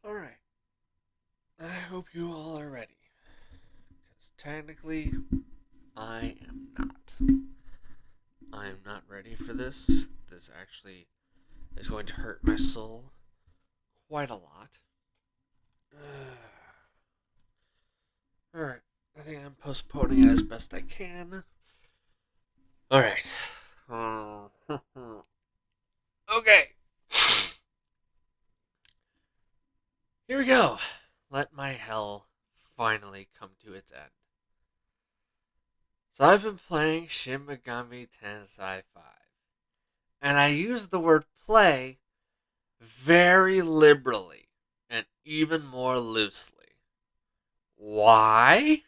Alright, I hope you all are ready. Because technically, I am not. I am not ready for this. This actually is going to hurt my soul quite a lot. Alright, I think I'm postponing it as best I can. Alright. Okay. Here we go. Let my hell finally come to its end. So I've been playing Shin Megami Tensai 5. And I use the word play very liberally and even more loosely. Why?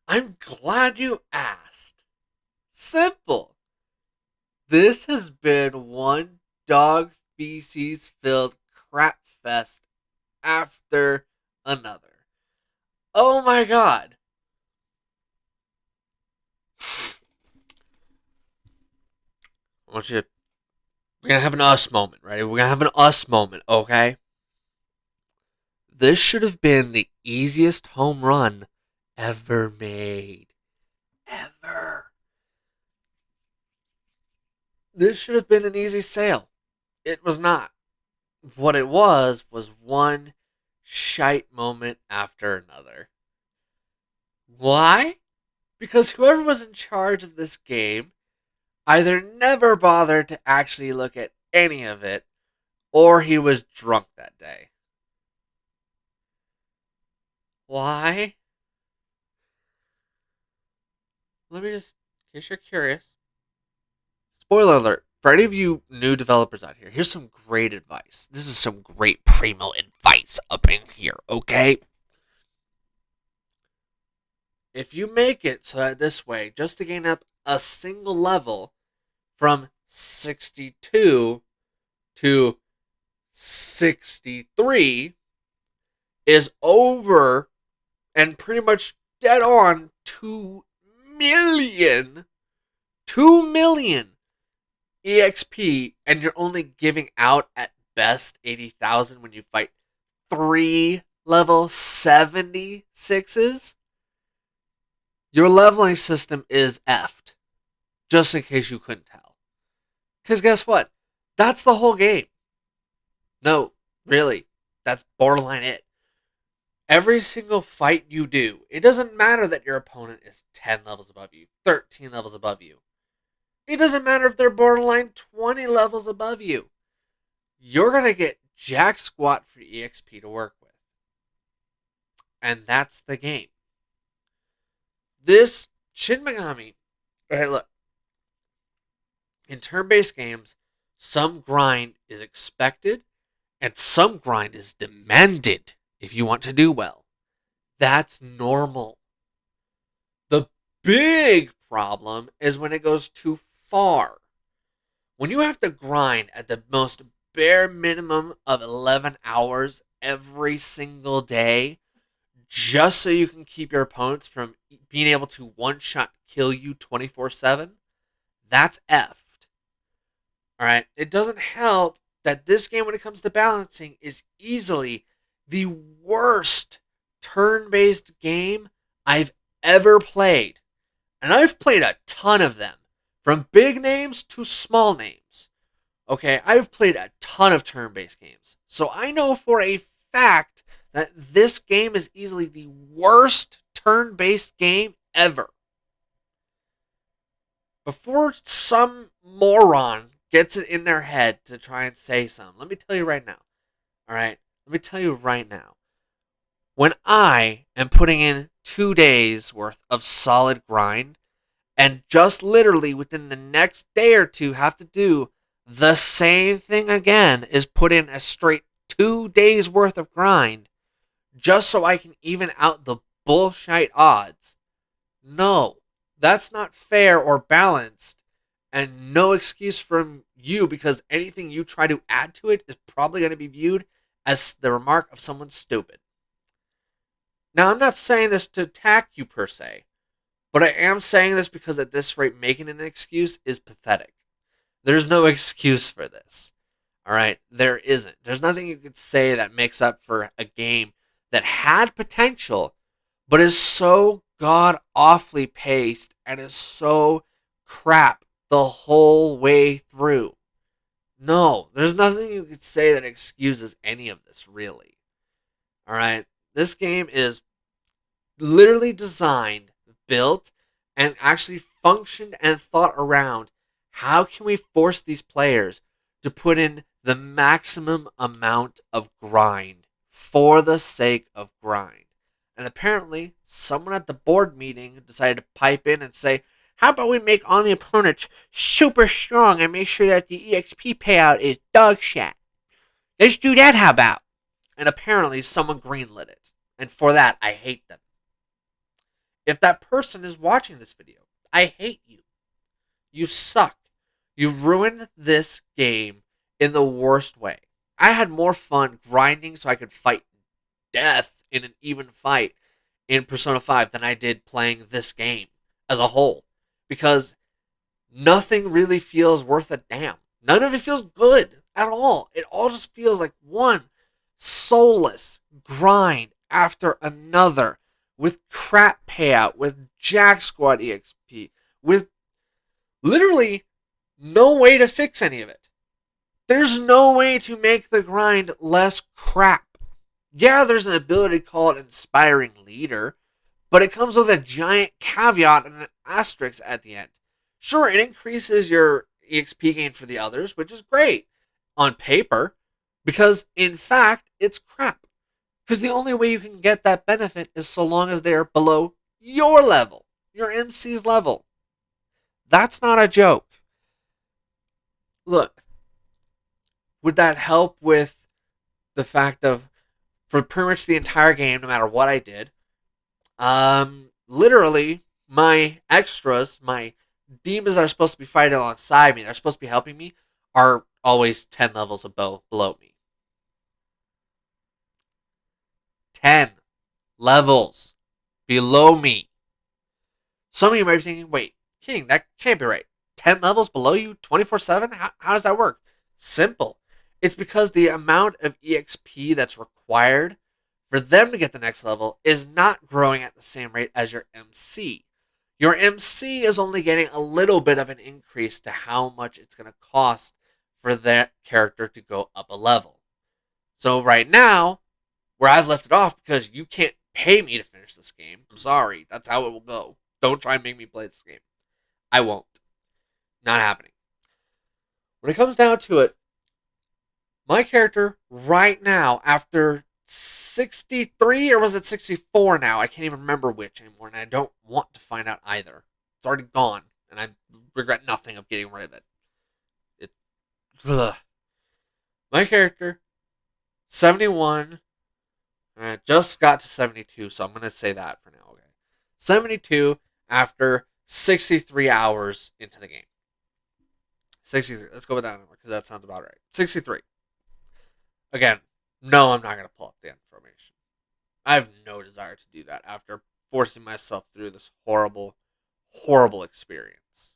I'm glad you asked. Simple. This has been one dog feces filled crap fest after another. Oh my god. I want you to. We're gonna have an us moment, right? We're gonna have an us moment, okay? This should have been the easiest home run ever made. Ever. This should have been an easy sale. It was not. What it was one shite moment after another. Why? Because whoever was in charge of this game either never bothered to actually look at any of it, or he was drunk that day. Why? Let me just, in case you're curious, spoiler alert, for any of you new developers out here, here's some great advice. This is some great primo advice up in here, okay? If you make it so that this way, just to gain up a single level from 62 to 63 is over and pretty much dead on 2 million. 2 million EXP, and you're only giving out at best 80,000 when you fight 3 level 76s. Your leveling system is effed. Just in case you couldn't tell. Because guess what? That's the whole game. No, really. That's borderline it. Every single fight you do, it doesn't matter that your opponent is 10 levels above you, 13 levels above you. It doesn't matter if they're borderline 20 levels above you. You're going to get jack squat for EXP to work with. And that's the game. This Shin Megami. Okay, look. In turn based games, some grind is expected and some grind is demanded if you want to do well. That's normal. The big problem is when it goes too far. When you have to grind at the most bare minimum of 11 hours every single day just so you can keep your opponents from being able to one shot kill you 24/7, that's effed. All right. It doesn't help that this game, when it comes to balancing, is easily the worst turn based game I've ever played. And I've played a ton of them, from big names to small names. Okay, I've played a ton of turn based games. So I know for a fact that this game is easily the worst turn based game ever. Before some moron gets it in their head to try and say something, let me tell you right now. All right? Let me tell you right now. When I am putting in 2 days worth of solid grind and just literally within the next day or two have to do the same thing again, is put in a straight 2 days worth of grind just so I can even out the bullshit odds. No, that's not fair or balanced, and no excuse from you, because anything you try to add to it is probably going to be viewed as the remark of someone stupid. Now, I'm not saying this to attack you per se, but I am saying this because at this rate, making an excuse is pathetic. There's no excuse for this. All right, there isn't. There's nothing you could say that makes up for a game that had potential, but is so god awfully paced and is so crap the whole way through. No, there's nothing you could say that excuses any of this, really. All right, this game is literally designed, built, and actually functioned and thought around how can we force these players to put in the maximum amount of grind for the sake of grind. And apparently, someone at the board meeting decided to pipe in and say, how about we make all the opponents super strong and make sure that the EXP payout is dog shit? Let's do that, how about? And apparently, someone greenlit it. And for that, I hate them. If that person is watching this video, I hate you. You suck. You ruined this game in the worst way. I had more fun grinding so I could fight death in an even fight in Persona 5 than I did playing this game as a whole. Because nothing really feels worth a damn. None of it feels good at all. It all just feels like one soulless grind after another with crap payout, with Jack Squad EXP, with literally no way to fix any of it. There's no way to make the grind less crap. Yeah, there's an ability called Inspiring Leader, but it comes with a giant caveat and an asterisk at the end. Sure, it increases your EXP gain for the others, which is great on paper, because in fact, it's crap. Because the only way you can get that benefit is so long as they're below your level, your MC's level. That's not a joke. Look, would that help with the fact of, for pretty much the entire game, no matter what I did, literally, my extras, my demons that are supposed to be fighting alongside me, that are supposed to be helping me, are always 10 levels below me. 10 levels below me. Some of you might be thinking, wait, King, that can't be right. 10 levels below you 24/7? How does that work? Simple. It's because the amount of EXP that's required for them to get the next level is not growing at the same rate as your MC. Your MC is only getting a little bit of an increase to how much it's going to cost for that character to go up a level. So right now, where I've left it off, because you can't pay me to finish this game, I'm sorry, that's how it will go. Don't try and make me play this game. I won't. Not happening. When it comes down to it, my character right now, after 63, or was it 64 now? I can't even remember which anymore, and I don't want to find out either. It's already gone, and I regret nothing of getting rid of it. Ugh. My character, 71, just got to 72, so I'm going to say that for now. Okay, 72 after 63 hours into the game. 63. Let's go with that number because that sounds about right. 63. Again, no, I'm not going to pull up the information. I have no desire to do that after forcing myself through this horrible, horrible experience.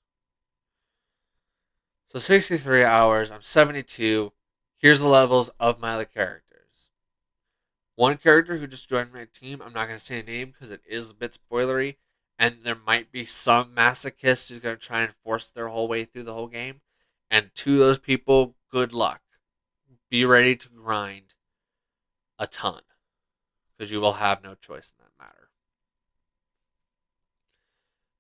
So 63 hours, I'm 72. Here's the levels of my other characters. One character who just joined my team, I'm not going to say a name because it is a bit spoilery, and there might be some masochist who's going to try and force their whole way through the whole game. And to those people, good luck. Be ready to grind a ton, because you will have no choice in that matter.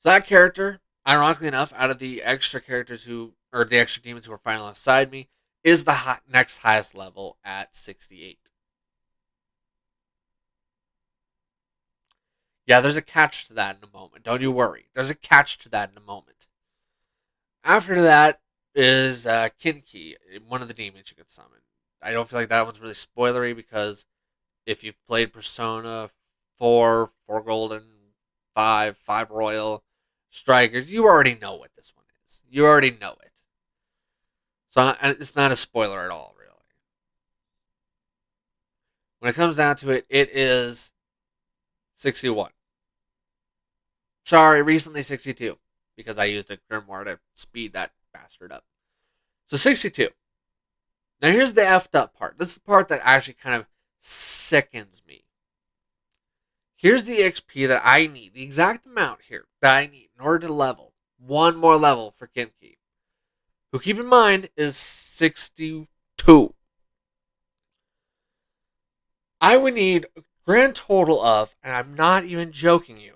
So that character, ironically enough, out of the extra characters or the extra demons who are fighting alongside me, is the next highest level at 68. Yeah, there's a catch to that in a moment. Don't you worry. There's a catch to that in a moment. After that is Kinki, one of the demons you can summon. I don't feel like that one's really spoilery because if you've played Persona 4, 4 Golden, 5, 5 Royal, Strikers, you already know what this one is. You already know it. So it's not a spoiler at all, really. When it comes down to it, it is 61. Sorry, recently 62. Because I used a grimoire to speed that bastard up. So 62. Now here's the effed up part. This is the part that actually kind of sickens me. Here's the XP that I need, the exact amount here that I need in order to level one more level for Genki, who, keep in mind, is 62. I would need a grand total of, and I'm not even joking you,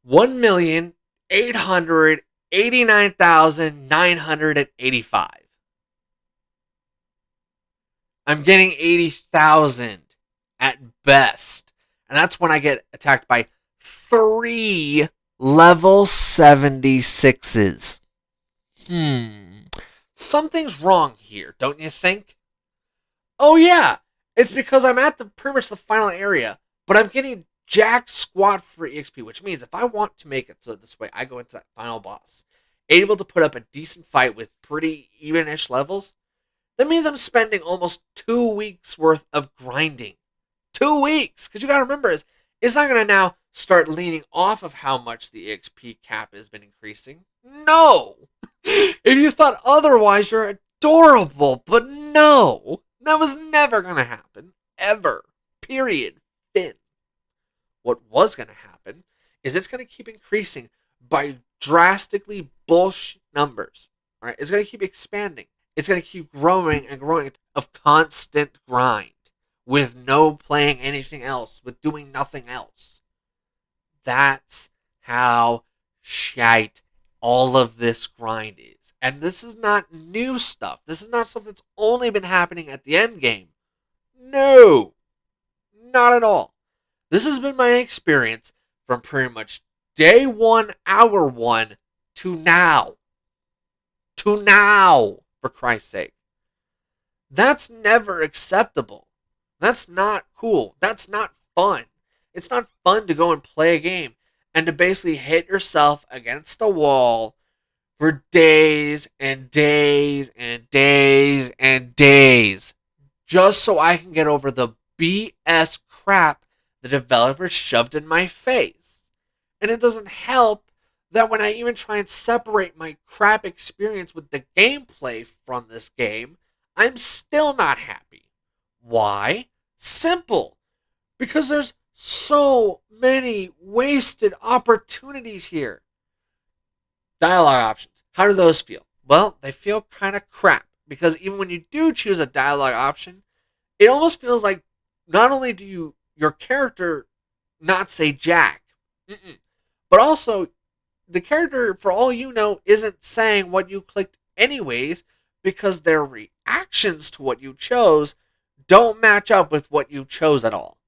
1,889,985. I'm getting 80,000 at best. And that's when I get attacked by 3 level 76s. Something's wrong here, don't you think? Oh yeah, it's because I'm at the pretty much the final area, but I'm getting jack squat for EXP, which means if I want to make it so this way, I go into that final boss, able to put up a decent fight with pretty even-ish levels. That means I'm spending almost 2 weeks worth of grinding. 2 weeks, because you gotta remember is it's not gonna now start leaning off of how much the EXP cap has been increasing. No, if you thought otherwise, you're adorable, but no, that was never gonna happen ever. Period. Fin. What was gonna happen is it's gonna keep increasing by drastically bullshit numbers. All right, it's gonna keep expanding. It's going to keep growing and growing of constant grind with no playing anything else, with doing nothing else. That's how shite all of this grind is. And this is not new stuff. This is not stuff that's only been happening at the end game. No, not at all. This has been my experience from pretty much day one, hour one, to now. To now. For Christ's sake. That's never acceptable. That's not cool. That's not fun. It's not fun to go and play a game and to basically hit yourself against a wall for days and days and days and days just so I can get over the BS crap the developers shoved in my face. And it doesn't help that when I even try and separate my crap experience with the gameplay from this game, I'm still not happy. Why? Simple. Because there's so many wasted opportunities here. Dialog options. How do those feel? Well, they feel kind of crap. Because even when you do choose a dialogue option, it almost feels like not only do your character not say jack, but also the character, for all you know, isn't saying what you clicked anyways because their reactions to what you chose don't match up with what you chose at all,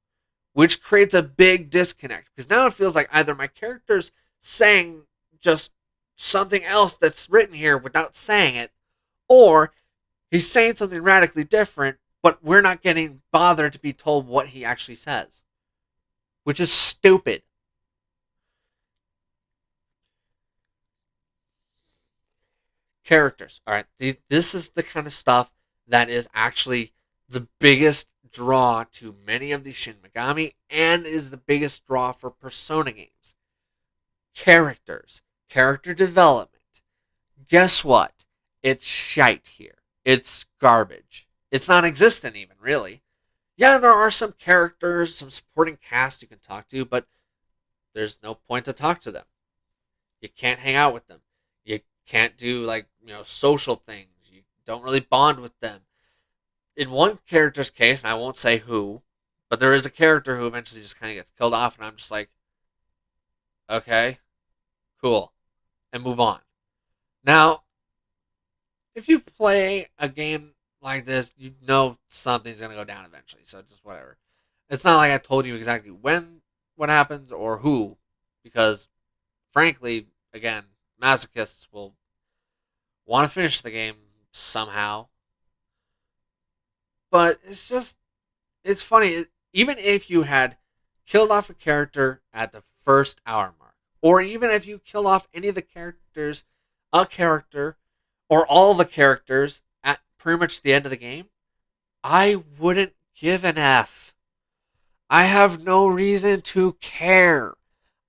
which creates a big disconnect because now it feels like either my character's saying just something else that's written here without saying it, or he's saying something radically different, but we're not getting bothered to be told what he actually says, which is stupid. Characters. All right, this is the kind of stuff that is actually the biggest draw to many of these Shin Megami and is the biggest draw for Persona games. Characters, character development. Guess what? It's shite here. It's garbage. It's non-existent even, really. Yeah, there are some characters, some supporting cast you can talk to, but there's no point to talk to them. You can't hang out with them. You can't do like, social things. You don't really bond with them. In one character's case, and I won't say who, but there is a character who eventually just kind of gets killed off, and I'm just like, okay, cool, and move on. Now, if you play a game like this, you know something's gonna go down eventually. So just whatever. It's not like I told you exactly when what happens or who, because frankly, again, masochists will want to finish the game somehow. But it's funny. Even if you had killed off a character at the first hour mark, or even if you kill off any of the characters, a character, or all the characters at pretty much the end of the game, I wouldn't give an F. I have no reason to care.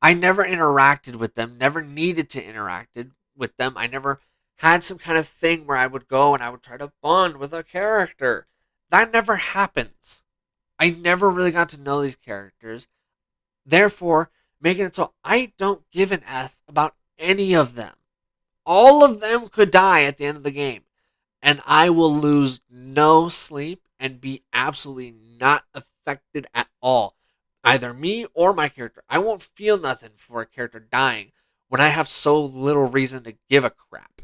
I never interacted with them, never needed to interact with them. I never had some kind of thing where I would go and I would try to bond with a character. That never happens. I never really got to know these characters. Therefore, making it so I don't give an F about any of them. All of them could die at the end of the game, and I will lose no sleep and be absolutely not affected at all. Either me or my character. I won't feel nothing for a character dying when I have so little reason to give a crap.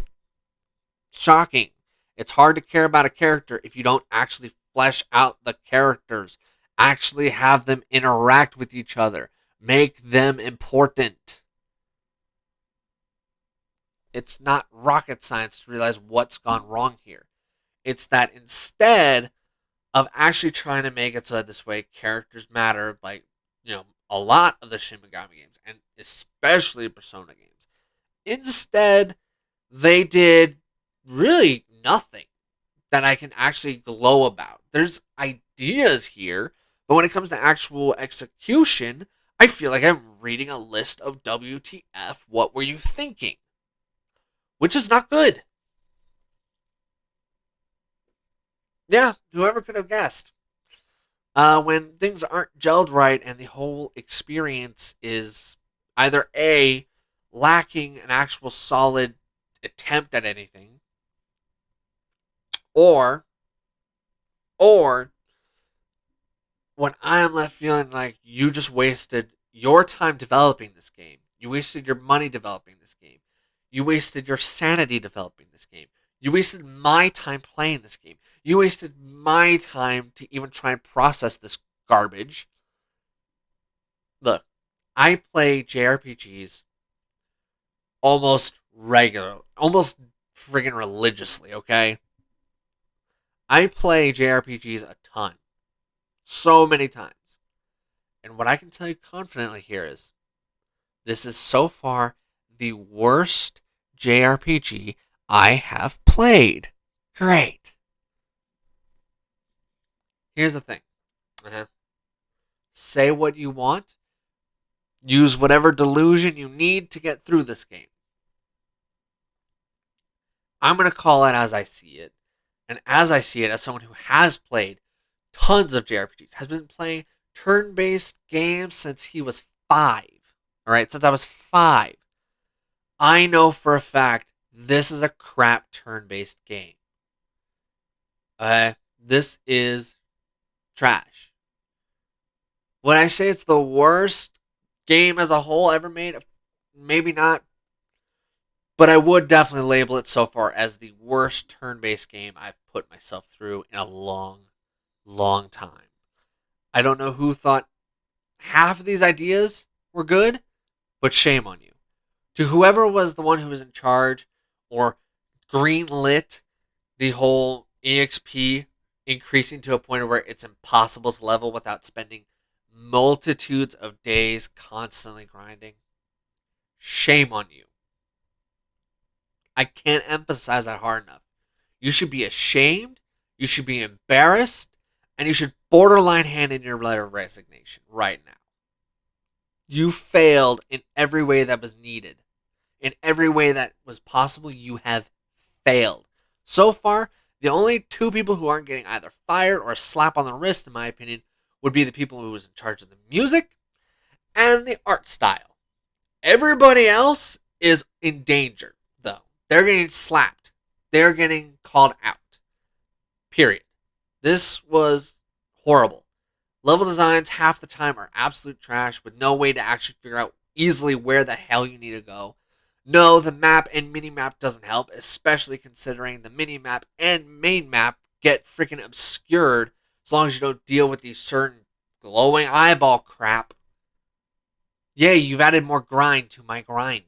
Shocking. It's hard to care about a character if you don't actually flesh out the characters, actually have them interact with each other, make them important. It's not rocket science to realize what's gone wrong here. It's that instead of actually trying to make it so that this way characters matter, like, a lot of the Shin Megami games, and especially Persona games, instead they did really nothing that I can actually glow about. There's ideas here, but when it comes to actual execution, I feel like I'm reading a list of WTF, what were you thinking? Which is not good. Yeah, whoever could have guessed? When things aren't gelled right and the whole experience is either A, lacking an actual solid attempt at anything, or or when I am left feeling like you just wasted your time developing this game, you wasted your money developing this game, you wasted your sanity developing this game, you wasted my time playing this game, you wasted my time to even try and process this garbage. Look, I play JRPGs almost regularly, almost friggin' religiously, okay? I play JRPGs a ton. So many times. And what I can tell you confidently here is this is so far the worst JRPG I have played. Great. Here's the thing. Say what you want. Use whatever delusion you need to get through this game. I'm going to call it as I see it. And as I see it, as someone who has played tons of JRPGs, has been playing turn-based games since he was 5. All right, since I was 5. I know for a fact this is a crap turn-based game. This is trash. When I say it's the worst game as a whole ever made, maybe not, but I would definitely label it so far as the worst turn-based game I've put myself through in a long, long time. I don't know who thought half of these ideas were good, but shame on you. To whoever was the one who was in charge or greenlit the whole EXP increasing to a point where it's impossible to level without spending multitudes of days constantly grinding, shame on you. I can't emphasize that hard enough. You should be ashamed, you should be embarrassed, and you should borderline hand in your letter of resignation right now. You failed in every way that was needed. In every way that was possible, you have failed. So far, the only 2 people who aren't getting either fired or a slap on the wrist, in my opinion, would be the people who was in charge of the music and the art style. Everybody else is in danger, though. They're getting slapped. They're getting called out. Period. This was horrible. Level designs half the time are absolute trash with no way to actually figure out easily where the hell you need to go. No, the map and mini-map doesn't help, especially considering the mini-map and main map get freaking obscured as long as you don't deal with these certain glowing eyeball crap. Yay, you've added more grind to my grind.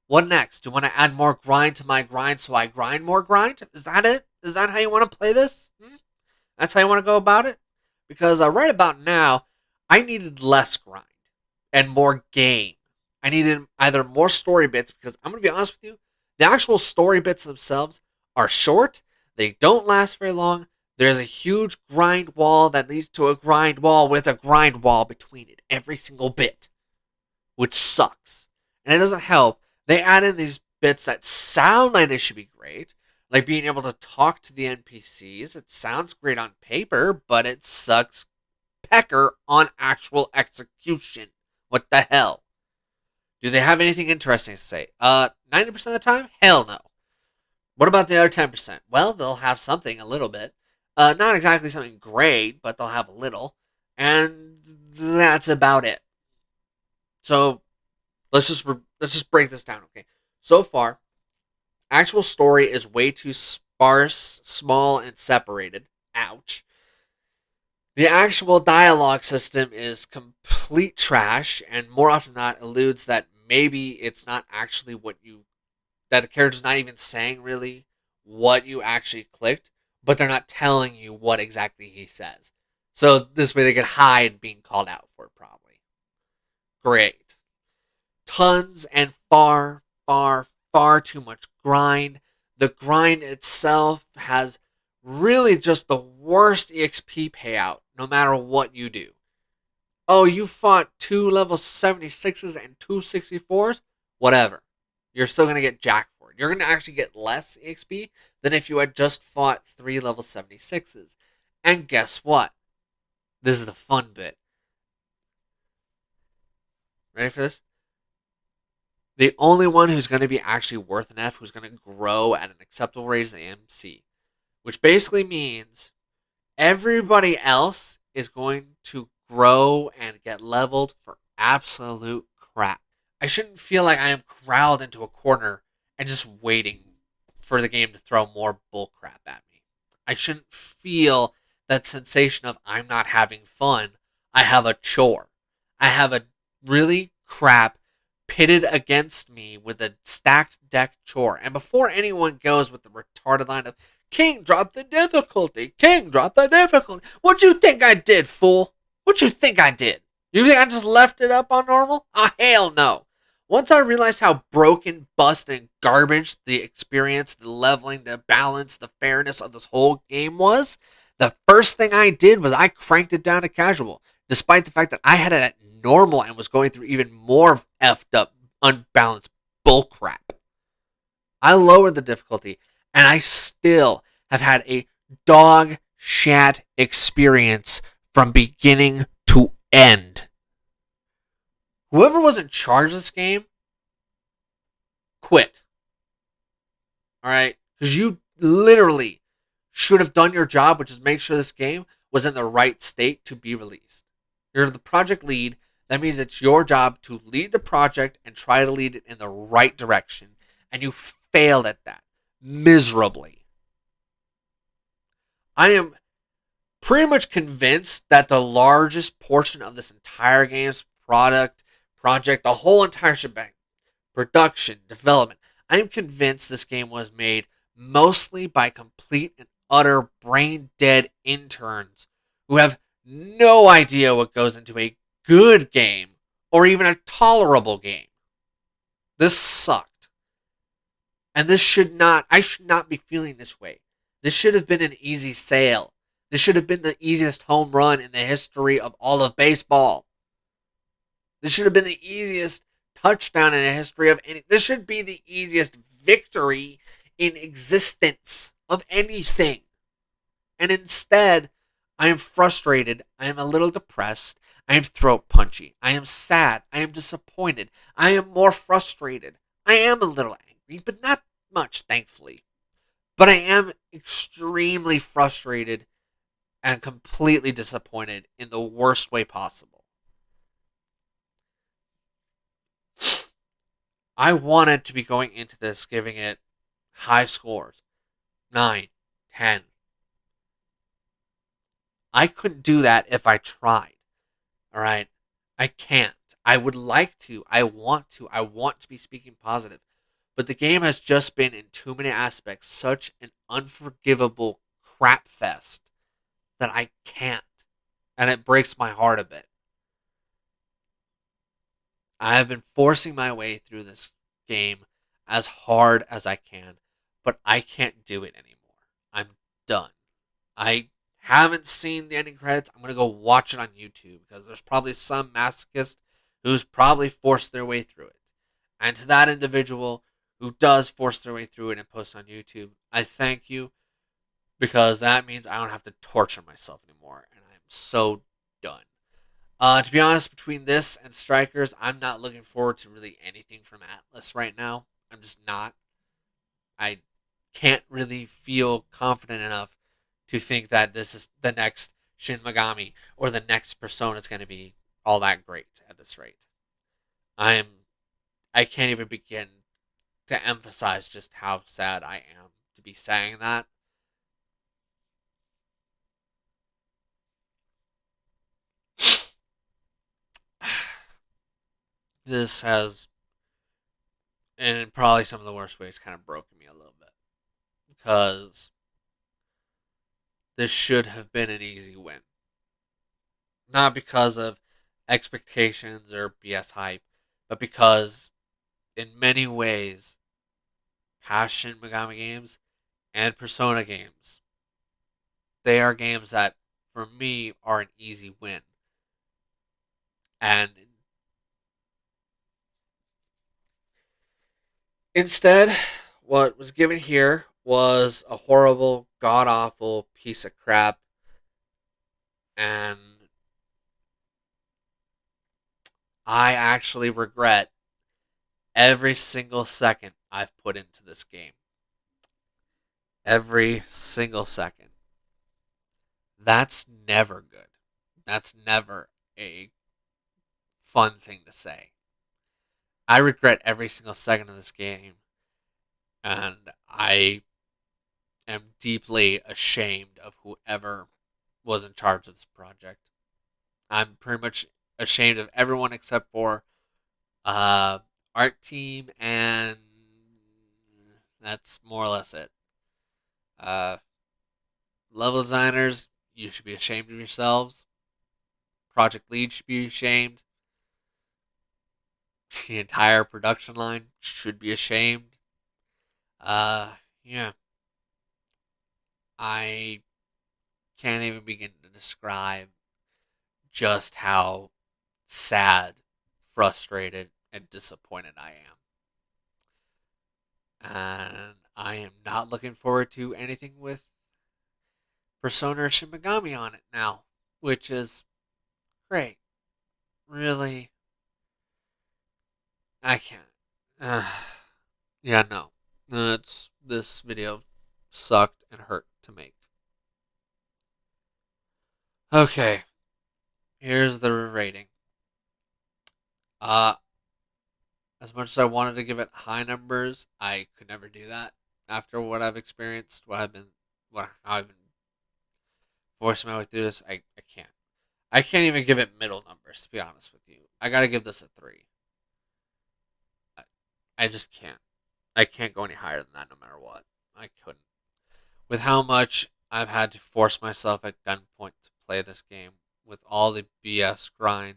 What next? Do you want to add more grind to my grind so I grind more grind? Is that it? Is that how you want to play this? That's how you want to go about it? Because right about now, I needed less grind and more game. I needed either more story bits, because I'm going to be honest with you, the actual story bits themselves are short, they don't last very long, there's a huge grind wall that leads to a grind wall with a grind wall between it, every single bit, which sucks. And it doesn't help. They add in these bits that sound like they should be great, like being able to talk to the NPCs. It sounds great on paper, but it sucks pecker on actual execution. What the hell? Do they have anything interesting to say? 90% of the time? Hell no. What about the other 10%? Well, they'll have something a little bit. Not exactly something great, but they'll have a little. And that's about it. So let's just break this down, okay? So far, actual story is way too sparse, small, and separated. Ouch. The actual dialogue system is complete trash, and more often than not, alludes that maybe it's not actually that the character's not even saying really what you actually clicked, but they're not telling you what exactly he says. So this way they could hide being called out for it, probably. Great. Tons and far, far, far too much grind. The grind itself has really just the worst EXP payout, no matter what you do. Oh, you fought 2 level 76s and 2 64s? Whatever. You're still going to get jacked for it. You're going to actually get less EXP than if you had just fought 3 level 76s. And guess what? This is the fun bit. Ready for this? The only one who's going to be actually worth an F, who's going to grow at an acceptable rate, is the MC. Which basically means everybody else is going to grow and get leveled for absolute crap. I shouldn't feel like I am corralled into a corner and just waiting for the game to throw more bullcrap at me. I shouldn't feel that sensation of I'm not having fun. I have a chore. I have a really crap pitted against me with a stacked deck chore. And before anyone goes with the retarded line of King, drop the difficulty. King, drop the difficulty. What you think I did, fool? What you think I did? You think I just left it up on normal? Ah, hell no. Once I realized how broken, bust, and garbage the experience, the leveling, the balance, the fairness of this whole game was, the first thing I did was I cranked it down to casual, despite the fact that I had it at normal and was going through even more effed up, unbalanced bullcrap. I lowered the difficulty, and I still have had a dog shat experience from beginning to end. Whoever was in charge of this game, quit. Alright? Because you literally should have done your job, which is make sure this game was in the right state to be released. You're the project lead. That means it's your job to lead the project and try to lead it in the right direction. And you failed at that miserably. I am pretty much convinced that the largest portion of this entire game's project, the whole entire shebang, production, development, I am convinced this game was made mostly by complete and utter brain dead interns who have no idea what goes into a good game or even a tolerable game. This sucked. And I should not be feeling this way. This should have been an easy sale. This should have been the easiest home run in the history of all of baseball. This should have been the easiest touchdown in the history of any. This should be the easiest victory in existence of anything. And instead, I am frustrated. I am a little depressed. I am throat punchy. I am sad. I am disappointed. I am more frustrated. I am a little angry, but not much, thankfully. But I am extremely frustrated and completely disappointed in the worst way possible. I wanted to be going into this giving it high scores. 9, 10. I couldn't do that if I tried. Alright? I can't. I would like to. I want to. I want to be speaking positive. But the game has just been, in too many aspects, such an unforgivable crap fest that I can't. And it breaks my heart a bit. I have been forcing my way through this game as hard as I can, but I can't do it anymore. I'm done. I haven't seen the ending credits. I'm going to go watch it on YouTube because there's probably some masochist who's probably forced their way through it. And to that individual who does force their way through it and post on YouTube. I thank you because that means I don't have to torture myself anymore, and I'm so done. To be honest, between this and Strikers, I'm not looking forward to really anything from Atlas right now. I'm just not. I can't really feel confident enough to think that this is the next Shin Megami or the next Persona is going to be all that great at this rate. I am. I can't even begin to emphasize just how sad I am to be saying that. This has, in probably some of the worst ways, kind of broken me a little bit because this should have been an easy win. Not because of expectations or BS hype, but because in many ways, past Shin Megami games and Persona games, they are games that, for me, are an easy win. And instead, what was given here was a horrible, god awful piece of crap. And I actually regret every single second I've put into this game. Every single second. That's never good. That's never a fun thing to say. I regret every single second of this game, and I am deeply ashamed of whoever was in charge of this project. I'm pretty much ashamed of everyone except for uh, art team, and that's more or less it. Uh, Level designers, you should be ashamed of yourselves. Project lead should be ashamed. The entire production line should be ashamed. Yeah, I can't even begin to describe just how sad, frustrated, and disappointed I am. And I am not looking forward to anything with Persona or Shin Megami on it now, which is great. Really, I can't. Yeah, no. This video sucked and hurt to make. Okay, here's the rating. Uh, as much as I wanted to give it high numbers, I could never do that. After what I've experienced, how I've been forcing my way through this, I can't. I can't even give it middle numbers, to be honest with you. I gotta give this a 3. I, I just can't. I can't go any higher than that no matter what. I couldn't. With how much I've had to force myself at gunpoint to play this game, with all the BS grind,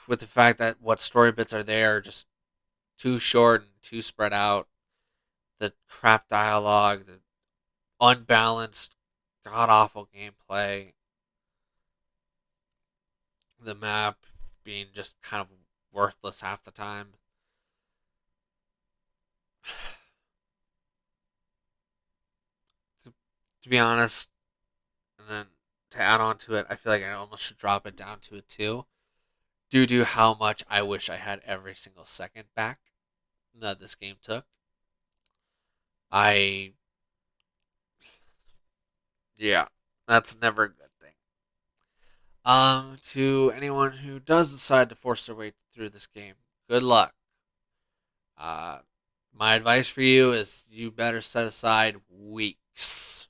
with the fact that what story bits are there are just too short and too spread out, the crap dialogue, the unbalanced, god awful gameplay, the map being just kind of worthless half the time. To be honest, and then to add on to it, I feel like I almost should drop it down to a 2 due to how much I wish I had every single second back that this game took. I, yeah, that's never a good thing. To anyone who does decide to force their way through this game, good luck. Uh, my advice for you is you better set aside weeks,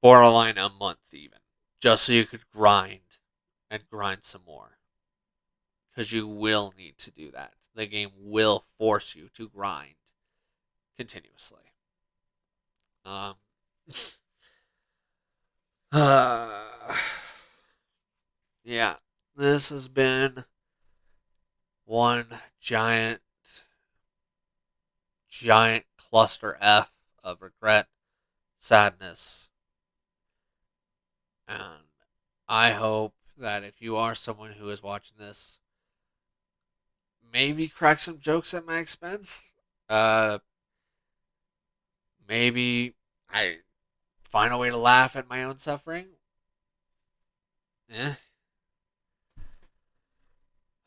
borderline a month even, just so you could grind and grind some more. Because you will need to do that. The game will force you to grind continuously. Um, yeah, this has been one giant cluster F of regret, sadness, and I hope that if you are someone who is watching this, maybe crack some jokes at my expense. Uh, maybe I find a way to laugh at my own suffering. Eh.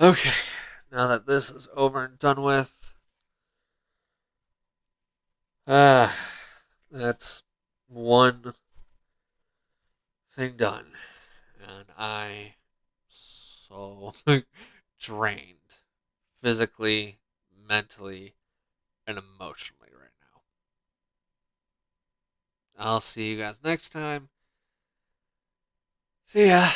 Okay, now that this is over and done with, uh, that's one thing done. And I so drained physically, mentally, and emotionally right now. I'll see you guys next time. See ya.